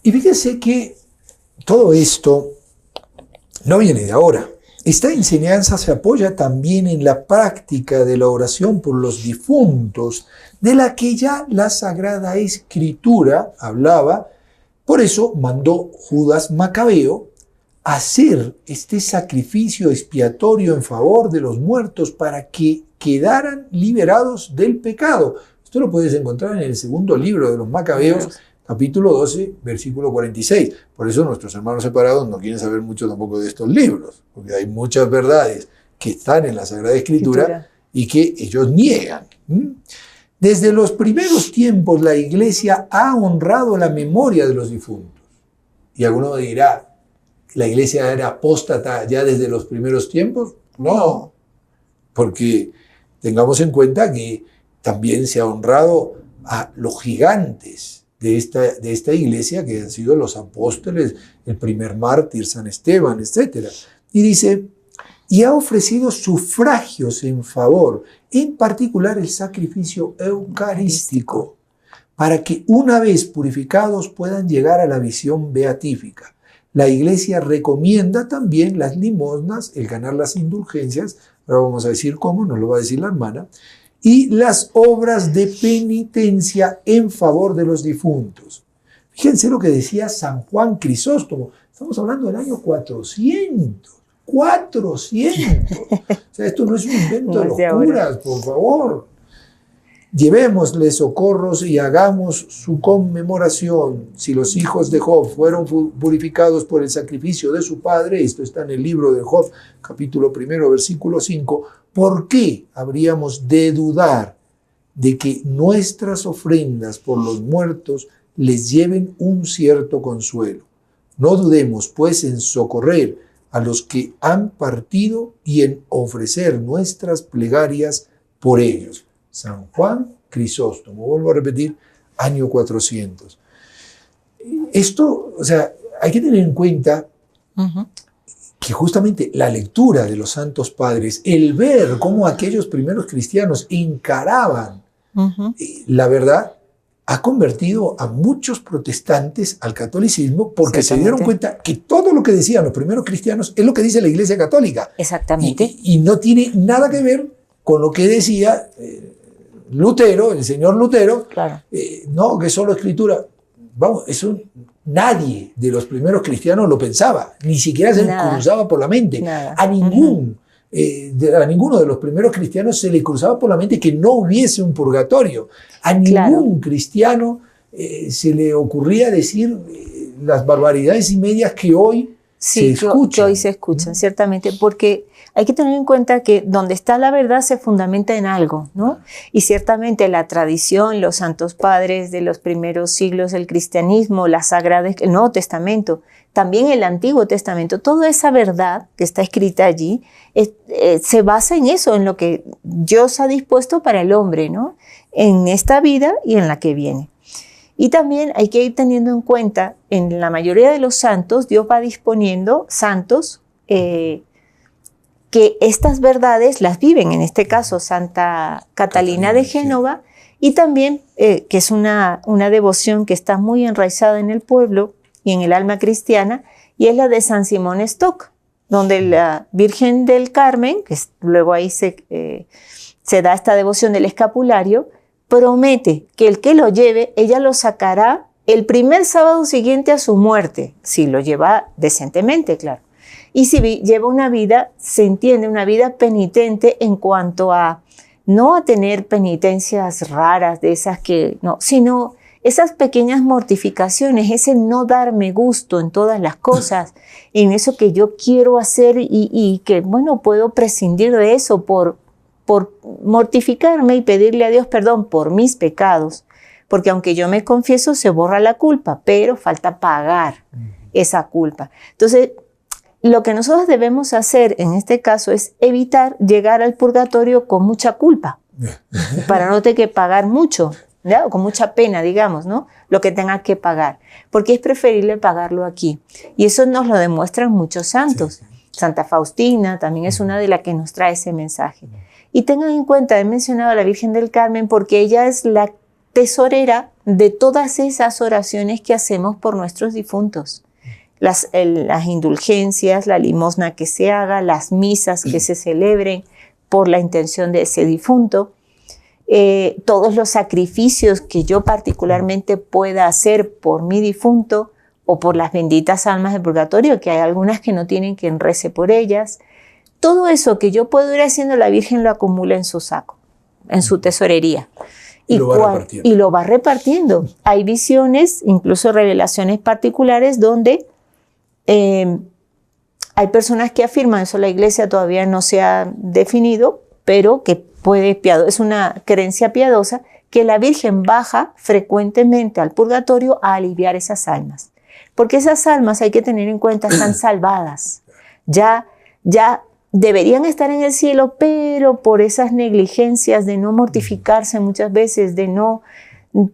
Y fíjese que todo esto no viene de ahora. Esta enseñanza se apoya también en la práctica de la oración por los difuntos, de la que ya la Sagrada Escritura hablaba. Por eso mandó Judas Macabeo hacer este sacrificio expiatorio en favor de los muertos para que quedaran liberados del pecado. Esto lo puedes encontrar en el segundo libro de los Macabeos, capítulo 12, versículo 46. Por eso nuestros hermanos separados no quieren saber mucho tampoco de estos libros, porque hay muchas verdades que están en la Sagrada Escritura y que ellos niegan. Desde los primeros tiempos la Iglesia ha honrado la memoria de los difuntos. Y alguno dirá, ¿la Iglesia era apóstata ya desde los primeros tiempos? No, porque tengamos en cuenta que también se ha honrado a los gigantes de esta iglesia, que han sido los apóstoles, el primer mártir, San Esteban, etc. Y dice, y ha ofrecido sufragios en favor, en particular el sacrificio eucarístico, para que una vez purificados puedan llegar a la visión beatífica. La iglesia recomienda también las limosnas, el ganar las indulgencias, ahora vamos a decir cómo, nos lo va a decir la hermana, y las obras de penitencia en favor de los difuntos. Fíjense lo que decía San Juan Crisóstomo. Estamos hablando del año 400. 400. O sea, esto no es un invento de los curas, por favor. Llevémosle socorros y hagamos su conmemoración. Si los hijos de Job fueron purificados por el sacrificio de su padre, esto está en el libro de Job, capítulo 1, versículo 5, ¿por qué habríamos de dudar de que nuestras ofrendas por los muertos les lleven un cierto consuelo? No dudemos, pues, en socorrer a los que han partido y en ofrecer nuestras plegarias por ellos. San Juan Crisóstomo, vuelvo a repetir, año 400. Esto, o sea, hay que tener en cuenta que justamente la lectura de los santos padres, el ver cómo aquellos primeros cristianos encaraban la verdad, ha convertido a muchos protestantes al catolicismo porque se dieron cuenta que todo lo que decían los primeros cristianos es lo que dice la Iglesia Católica. Exactamente. Y no tiene nada que ver con lo que decía Lutero, el señor Lutero, claro. No, que solo escritura. Vamos, eso nadie de los primeros cristianos lo pensaba, ni siquiera se le cruzaba por la mente. Nada. A ninguno de los primeros cristianos se le cruzaba por la mente que no hubiese un purgatorio. A ningún cristiano se le ocurría decir las barbaridades y medias que hoy se escuchan. Que hoy se escuchan, ciertamente, porque hay que tener en cuenta que donde está la verdad se fundamenta en algo, ¿no? Y ciertamente la tradición, los santos padres de los primeros siglos del cristianismo, la Sagrada, el Nuevo Testamento, también el Antiguo Testamento, toda esa verdad que está escrita allí se basa en eso, en lo que Dios ha dispuesto para el hombre, ¿no? En esta vida y en la que viene. Y también hay que ir teniendo en cuenta, en la mayoría de los santos, Dios va disponiendo santos que estas verdades las viven, en este caso Santa Catalina de Génova, y también, que es una devoción que está muy enraizada en el pueblo y en el alma cristiana, y es la de San Simón Stock, donde la Virgen del Carmen, que luego ahí se da esta devoción del escapulario, promete que el que lo lleve, ella lo sacará el primer sábado siguiente a su muerte, si lo lleva decentemente, claro. Y si lleva una vida, se entiende, una vida penitente en cuanto a no a tener penitencias raras de esas que no, sino esas pequeñas mortificaciones, ese no darme gusto en todas las cosas, en eso que yo quiero hacer y que, bueno, puedo prescindir de eso por mortificarme y pedirle a Dios perdón por mis pecados, porque aunque yo me confieso se borra la culpa, pero falta pagar esa culpa. Entonces, lo que nosotros debemos hacer en este caso es evitar llegar al purgatorio con mucha culpa, para no tener que pagar mucho, ¿ya? O con mucha pena, digamos, ¿no? Lo que tenga que pagar, porque es preferible pagarlo aquí. Y eso nos lo demuestran muchos santos. Sí. Santa Faustina también es una de las que nos trae ese mensaje. Y tengan en cuenta, he mencionado a la Virgen del Carmen porque ella es la tesorera de todas esas oraciones que hacemos por nuestros difuntos. Las indulgencias, la limosna que se haga, las misas que se celebren por la intención de ese difunto, todos los sacrificios que yo particularmente pueda hacer por mi difunto o por las benditas almas del purgatorio, que hay algunas que no tienen quien rece por ellas. Todo eso que yo puedo ir haciendo, la Virgen lo acumula en su saco, en su tesorería. Y lo va repartiendo. Hay visiones, incluso revelaciones particulares, donde hay personas que afirman, eso la Iglesia todavía no se ha definido, pero que es una creencia piadosa, que la Virgen baja frecuentemente al purgatorio a aliviar esas almas. Porque esas almas, hay que tener en cuenta, están salvadas. Ya deberían estar en el cielo, pero por esas negligencias de no mortificarse muchas veces, de no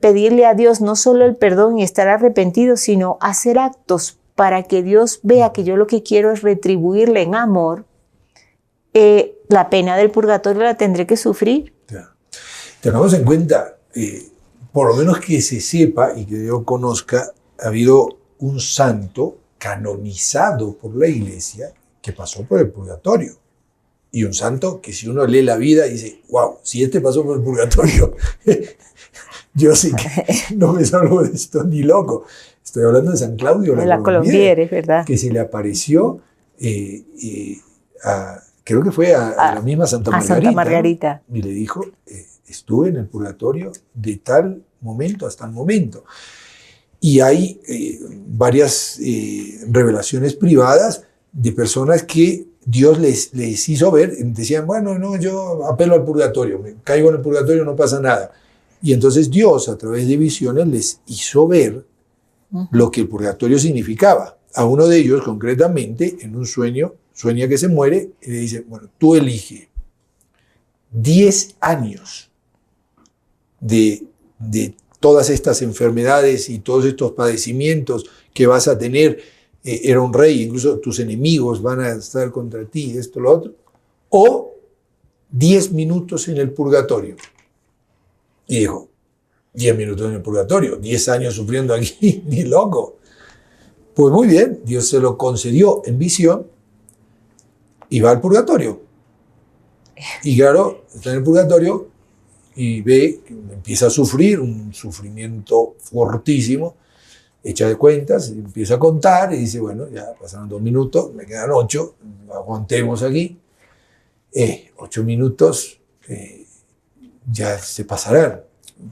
pedirle a Dios no solo el perdón y estar arrepentido, sino hacer actos para que Dios vea que yo lo que quiero es retribuirle en amor, la pena del purgatorio la tendré que sufrir. Tengamos en cuenta, por lo menos que se sepa y que yo conozca, ha habido un santo canonizado por la Iglesia que pasó por el purgatorio. Y un santo que si uno lee la vida dice, wow, si este pasó por el purgatorio, yo sí que no me salgo de esto ni loco. Estoy hablando de San Claudio la Colombiere, ¿verdad? Que se le apareció, creo que fue a la misma Santa Margarita. Santa Margarita. ¿No? Y le dijo, estuve en el purgatorio de tal momento hasta el momento. Y hay varias revelaciones privadas de personas que Dios les hizo ver, decían, bueno, no, yo apelo al purgatorio, me caigo en el purgatorio, no pasa nada. Y entonces Dios, a través de visiones, les hizo ver lo que el purgatorio significaba. A uno de ellos, concretamente, en un sueño, sueña que se muere y le dice, bueno, tú elige 10 años de todas estas enfermedades y todos estos padecimientos que vas a tener. Era un rey, incluso tus enemigos van a estar contra ti, esto, lo otro, o 10 minutos en el purgatorio. Y dijo, 10 minutos en el purgatorio, 10 años sufriendo aquí, ni loco. Pues muy bien, Dios se lo concedió en visión y va al purgatorio. Y claro, está en el purgatorio y ve que empieza a sufrir un sufrimiento fortísimo. Echa de cuentas, empieza a contar y dice, bueno, ya pasaron 2 minutos, me quedan 8, aguantemos aquí. 8 minutos ya se pasarán.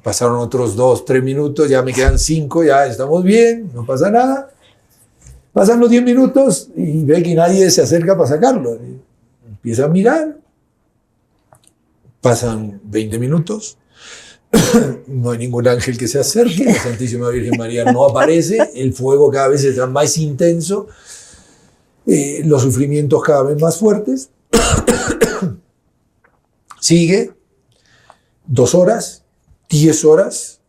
Pasaron otros 2, 3 minutos, ya me quedan 5, ya estamos bien, no pasa nada. Pasan los 10 minutos y ve que nadie se acerca para sacarlo. Empieza a mirar, pasan 20 minutos. No hay ningún ángel que se acerque, la Santísima Virgen María no aparece, el fuego cada vez está más intenso, los sufrimientos cada vez más fuertes. Sigue 2 horas, 10 horas,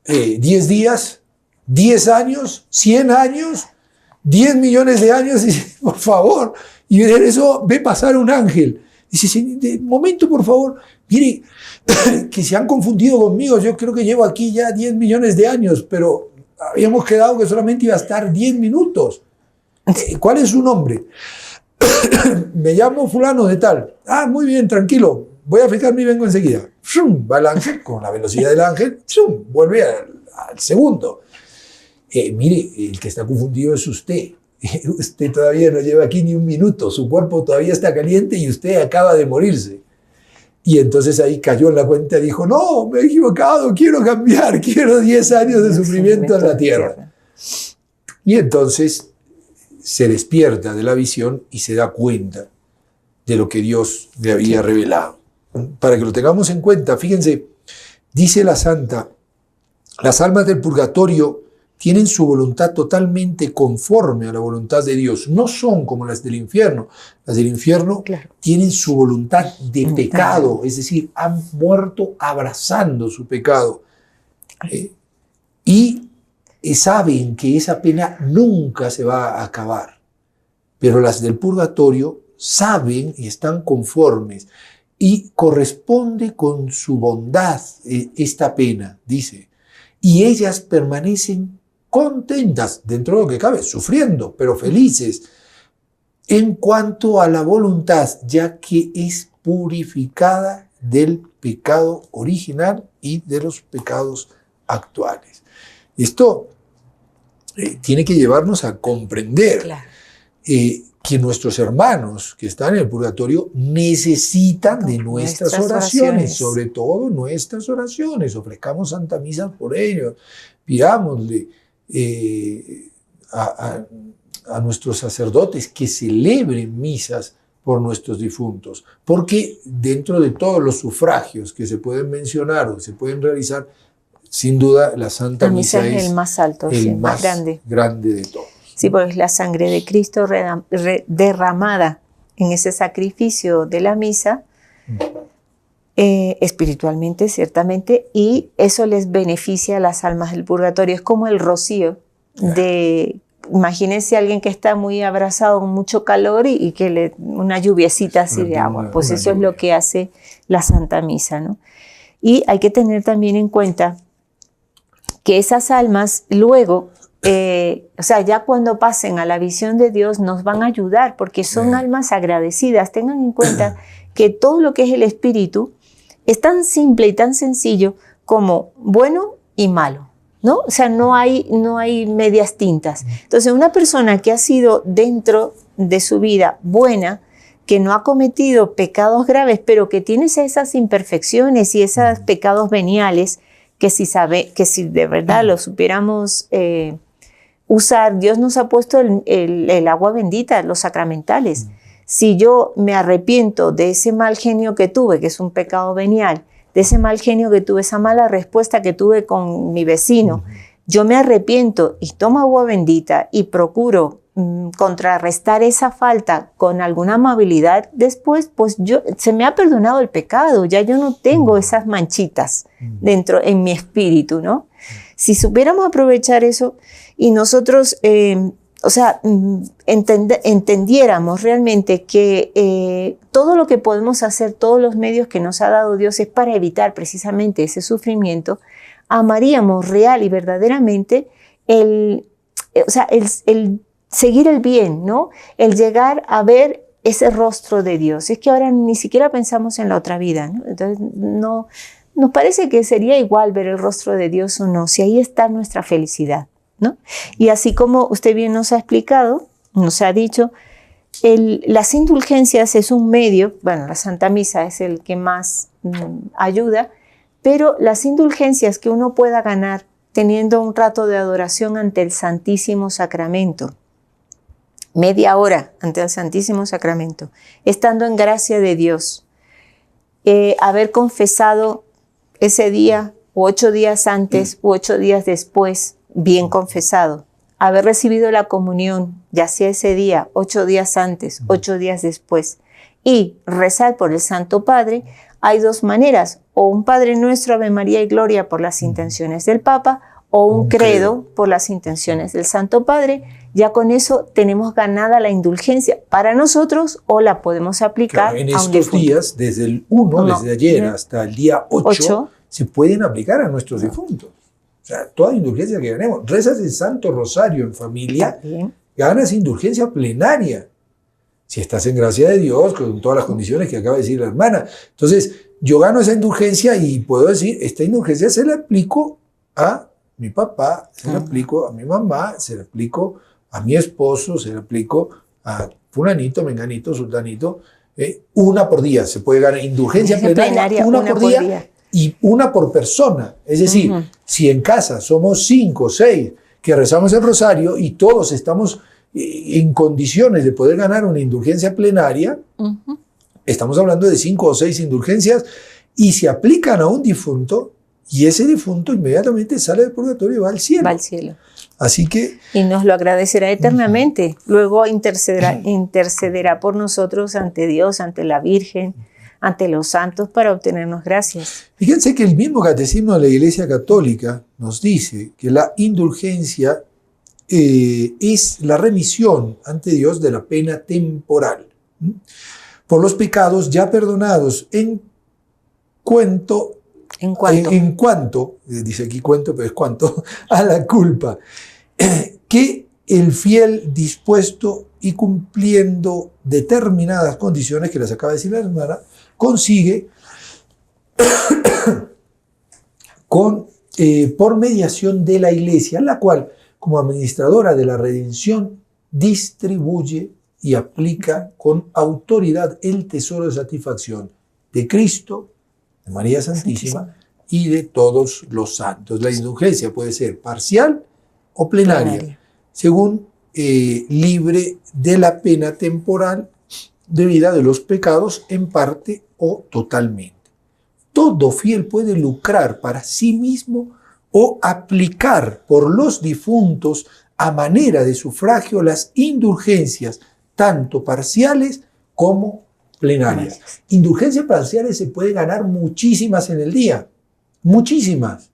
10 días, 10 años, 100 años, 10 millones de años, y dice, por favor, y en eso ve pasar un ángel. Dice, de momento, por favor, mire, que se han confundido conmigo, yo creo que llevo aquí ya 10 millones de años, pero habíamos quedado que solamente iba a estar 10 minutos. ¿Cuál es su nombre? Me llamo fulano de tal. Ah, muy bien, tranquilo, voy a fijarme y vengo enseguida. Va el ángel, con la velocidad del ángel, vuelve al segundo. Mire, el que está confundido es usted. Usted todavía no lleva aquí ni un minuto, su cuerpo todavía está caliente y usted acaba de morirse. Y entonces ahí cayó en la cuenta y dijo, no, me he equivocado, quiero cambiar, quiero 10 años de sufrimiento en la tierra. Y entonces se despierta de la visión y se da cuenta de lo que Dios le había revelado. Para que lo tengamos en cuenta, fíjense, dice la santa, las almas del purgatorio tienen su voluntad totalmente conforme a la voluntad de Dios. No son como las del infierno. Las del infierno tienen su voluntad de pecado, es decir, han muerto abrazando su pecado. Y saben que esa pena nunca se va a acabar. Pero las del purgatorio saben y están conformes. Y corresponde con su bondad esta pena, dice. Y ellas permanecen contentas, dentro de lo que cabe, sufriendo, pero felices, en cuanto a la voluntad, ya que es purificada del pecado original y de los pecados actuales. Esto tiene que llevarnos a comprender que nuestros hermanos que están en el purgatorio necesitan de nuestras oraciones, sobre todo nuestras oraciones. Ofrezcamos Santa Misa por ellos, pidámosle a nuestros sacerdotes que celebren misas por nuestros difuntos, porque dentro de todos los sufragios que se pueden mencionar o se pueden realizar, sin duda la Santa Misa es el más alto, el más grande de todos. Sí, porque es la sangre de Cristo derramada en ese sacrificio de la misa, espiritualmente, ciertamente, y eso les beneficia a las almas del purgatorio. Es como el rocío imagínense a alguien que está muy abrazado con mucho calor y que una lluviecita así de agua. Pues eso es lo que hace la Santa Misa, ¿no? Y hay que tener también en cuenta que esas almas luego, o sea, ya cuando pasen a la visión de Dios nos van a ayudar porque son almas agradecidas. Tengan en cuenta que todo lo que es el espíritu es tan simple y tan sencillo como bueno y malo, ¿no? O sea, no hay medias tintas. Entonces, una persona que ha sido dentro de su vida buena, que no ha cometido pecados graves, pero que tiene esas imperfecciones y esos pecados veniales, que si de verdad lo supiéramos usar, Dios nos ha puesto el agua bendita, los sacramentales. Si yo me arrepiento de ese mal genio que tuve, que es un pecado venial, de ese mal genio que tuve, esa mala respuesta que tuve con mi vecino, yo me arrepiento y tomo agua bendita y procuro contrarrestar esa falta con alguna amabilidad, después pues se me ha perdonado el pecado, ya yo no tengo esas manchitas dentro en mi espíritu, ¿no? Si supiéramos aprovechar eso y nosotros, o sea, entendiéramos realmente que todo lo que podemos hacer, todos los medios que nos ha dado Dios es para evitar precisamente ese sufrimiento, amaríamos real y verdaderamente el seguir el bien, ¿no? El llegar a ver ese rostro de Dios. Es que ahora ni siquiera pensamos en la otra vida, ¿no? Entonces, no, nos parece que sería igual ver el rostro de Dios o no, si ahí está nuestra felicidad, ¿no? Y así como usted bien nos ha explicado, nos ha dicho, las indulgencias es un medio, bueno, la Santa Misa es el que más ayuda, pero las indulgencias que uno pueda ganar teniendo un rato de adoración ante el Santísimo Sacramento, media hora ante el Santísimo Sacramento, estando en gracia de Dios, haber confesado ese día, u 8 días antes, u 8 días después, bien confesado, haber recibido la comunión, ya sea ese día, 8 días antes, 8 días después, y rezar por el Santo Padre. Hay 2 maneras, o un Padre Nuestro, Ave María y Gloria por las intenciones del Papa, o un credo por las intenciones del Santo Padre. Ya con eso tenemos ganada la indulgencia para nosotros o la podemos aplicar en estos días, desde el 1, desde ayer hasta el día 8, se pueden aplicar a nuestros difuntos. O sea, toda indulgencia que ganemos. Rezas el Santo Rosario en familia, ganas indulgencia plenaria. Si estás en gracia de Dios, con todas las condiciones que acaba de decir la hermana. Entonces, yo gano esa indulgencia y puedo decir, esta indulgencia se la aplico a mi papá, se la aplico a mi mamá, se la aplico a mi esposo, se la aplico a fulanito, menganito, sultanito, Una por día, se puede ganar indulgencia plenaria, una por día y una por persona. Es decir, si en casa somos 5 o 6 que rezamos el rosario y todos estamos en condiciones de poder ganar una indulgencia plenaria, estamos hablando de 5 o 6 indulgencias y se aplican a un difunto y ese difunto inmediatamente sale del purgatorio y va al cielo. Va al cielo. Así que... Y nos lo agradecerá eternamente. Luego intercederá por nosotros ante Dios, ante la Virgen, ante los santos para obtenernos gracias. Fíjense que el mismo catecismo de la Iglesia Católica nos dice que la indulgencia es la remisión ante Dios de la pena temporal por los pecados ya perdonados en cuanto, dice aquí cuento, pero es cuanto, a la culpa, que el fiel dispuesto y cumpliendo determinadas condiciones que les acaba de decir la hermana, consigue por mediación de la Iglesia, la cual, como administradora de la redención, distribuye y aplica con autoridad el tesoro de satisfacción de Cristo, de María Santísima y de todos los santos. La indulgencia puede ser parcial o plenaria, según libre de la pena temporal debida de los pecados en parte o totalmente. Todo fiel puede lucrar para sí mismo o aplicar por los difuntos a manera de sufragio las indulgencias, tanto parciales como plenarias. Indulgencias parciales se puede ganar muchísimas en el día, muchísimas.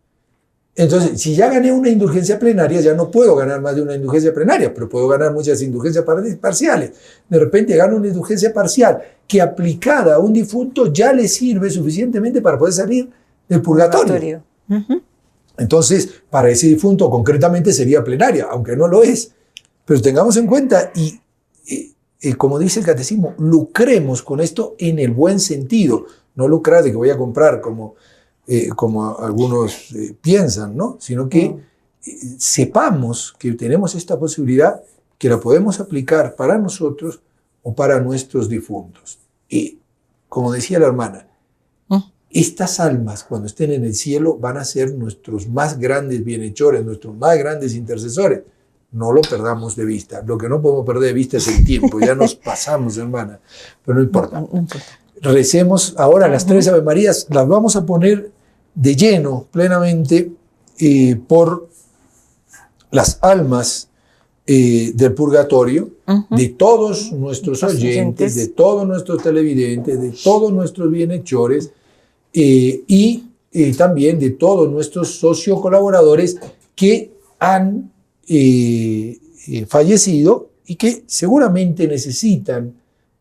Entonces, si ya gané una indulgencia plenaria, ya no puedo ganar más de una indulgencia plenaria, pero puedo ganar muchas indulgencias parciales. De repente gano una indulgencia parcial que aplicada a un difunto ya le sirve suficientemente para poder salir del purgatorio. Entonces, para ese difunto concretamente sería plenaria, aunque no lo es. Pero tengamos en cuenta y como dice el catecismo, lucremos con esto en el buen sentido. No lucrar de que voy a comprar como algunos piensan, ¿no? Sino que sepamos que tenemos esta posibilidad, que la podemos aplicar para nosotros o para nuestros difuntos. Y, como decía la hermana, estas almas, cuando estén en el cielo, van a ser nuestros más grandes bienhechores, nuestros más grandes intercesores. No lo perdamos de vista. Lo que no podemos perder de vista es el tiempo. Ya nos pasamos, hermana. Pero no importa. No importa. Recemos ahora las 3 Ave Marías. Las vamos a poner de lleno, plenamente, por las almas del purgatorio, de todos nuestros oyentes, de todos nuestros televidentes, de todos nuestros bienhechores y también de todos nuestros sociocolaboradores que han fallecido y que seguramente necesitan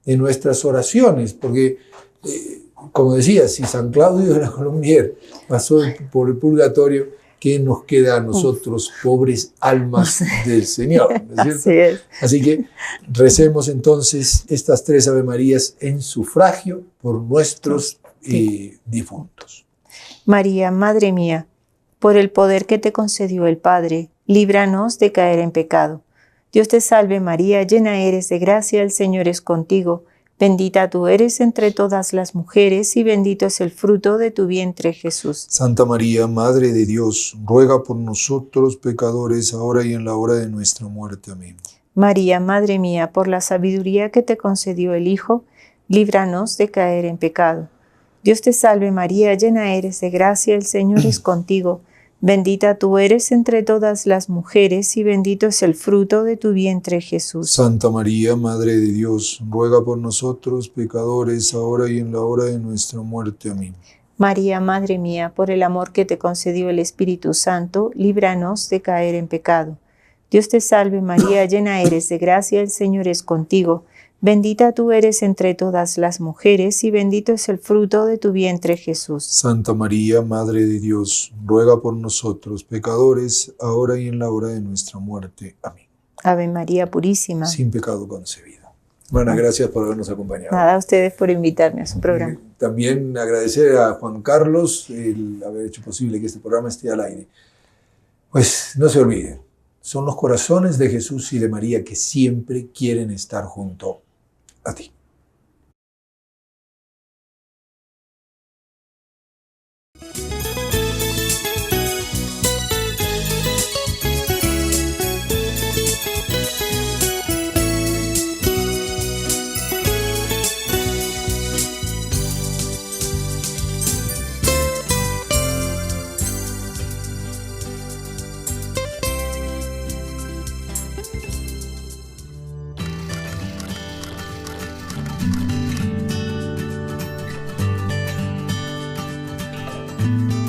de nuestras oraciones, porque como decía, si San Claudio de la Colombière pasó por el purgatorio, ¿qué nos queda a nosotros, pobres almas del Señor? ¿No es cierto? Así que recemos entonces estas 3 Ave Marías en sufragio por nuestros difuntos. María, Madre mía, por el poder que te concedió el Padre, líbranos de caer en pecado. Dios te salve María, llena eres de gracia, el Señor es contigo. Bendita tú eres entre todas las mujeres y bendito es el fruto de tu vientre, Jesús. Santa María, Madre de Dios, ruega por nosotros pecadores, ahora y en la hora de nuestra muerte. Amén. María, Madre mía, por la sabiduría que te concedió el Hijo, líbranos de caer en pecado. Dios te salve María, llena eres de gracia, el Señor es contigo. Bendita tú eres entre todas las mujeres y bendito es el fruto de tu vientre, Jesús. Santa María, Madre de Dios, ruega por nosotros pecadores, ahora y en la hora de nuestra muerte. Amén. María, Madre mía, por el amor que te concedió el Espíritu Santo, líbranos de caer en pecado. Dios te salve María, llena eres de gracia, el Señor es contigo. Bendita tú eres entre todas las mujeres y bendito es el fruto de tu vientre, Jesús. Santa María, Madre de Dios, ruega por nosotros pecadores, ahora y en la hora de nuestra muerte. Amén. Ave María Purísima. Sin pecado concebida. Bueno, gracias por habernos acompañado. Nada, a ustedes por invitarme a su programa. También agradecer a Juan Carlos el haber hecho posible que este programa esté al aire. Pues no se olviden, son los corazones de Jesús y de María que siempre quieren estar junto a ti. Thank you.